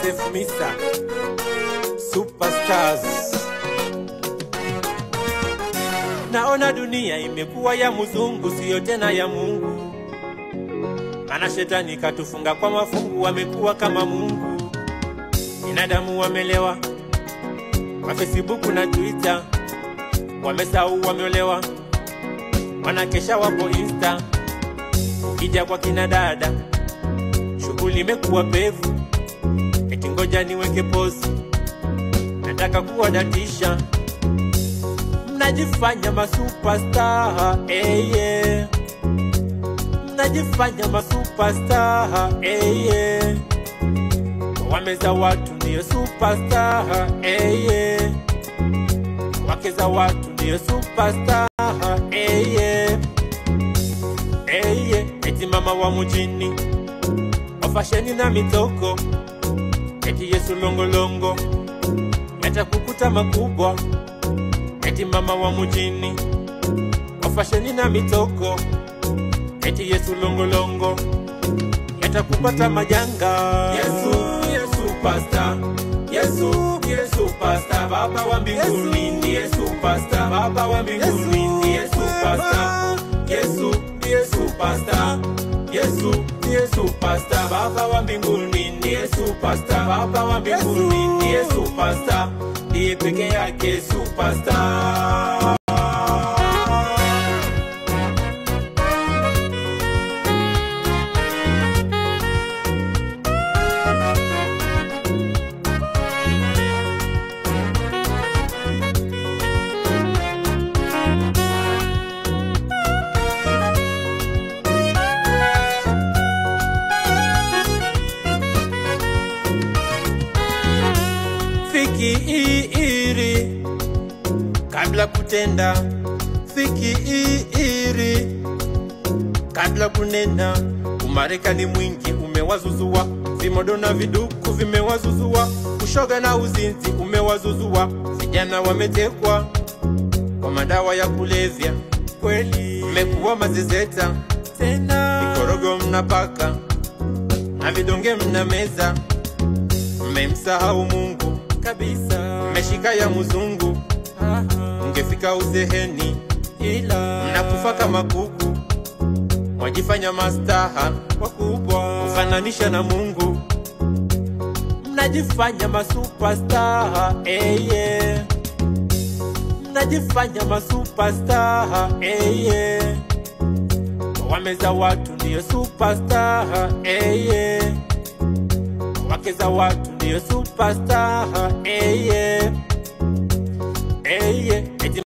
Joseph Misa Superstars. Naona dunia imekuwa ya mzungu, sio tena ya Mungu. Maana shetani katufunga kwa mafungu, wamekuwa kama Mungu. Binadamu wamelewa kwa Facebook na Twitter, wamesahau wameolewa, wanakesha wapo Insta. Ukija kwa kina dada, shughuli imekuwa pevu, eti ngoja niweke pose, nataka kuwadatisha. Mnajifanya masuperstar, yeah. Mnajifanya masuperstar, yeah. Wameza watu ndiyo superstar, yeah. Wakeza watu ndiyo superstar, yeah. Eti mama wa mjini, wafasheni na mitoko, eti Yesu longolongo, yatakukuta makubwa. Eti mama wa mjini, wafasheni na mitoko, eti Yesu longolongo, yatakupata majanga. Yesu superstar, Yesu superstar, Baba wa mbinguni ndiye superstar, Baba wa mbinguni ndiye superstar. Yesu superstar, Yesu superstar, Baba wa mbinguni ndiye superstar, Baba wa mbinguni ndiye superstar, ndiye peke yake superstar. Fikiri kabla kutenda, fikiri kabla kunena. Umarekani mwingi umewazuzua, vimodo na viduku vimewazuzua, ushoga na uzinzi umewazuzua. Vijana wametekwa kwa madawa ya kulevya, kweli mmekuwa mazezeta tena. Mikorogo mnapaka na vidonge mnameza, mmemsahau Mungu kabisa, mmeshika ya mzungu. Ungefika uzeheni ila mnakufa kama kuku, mwajifanya mastaha wakubwa kufananisha na Mungu. Mnajifanya masuperstar, yeah. Mnajifanya masuperstar, yeah. Wameza watu ndiyo superstar, yeah. Wakeza watu ndiyo superstar, yeah.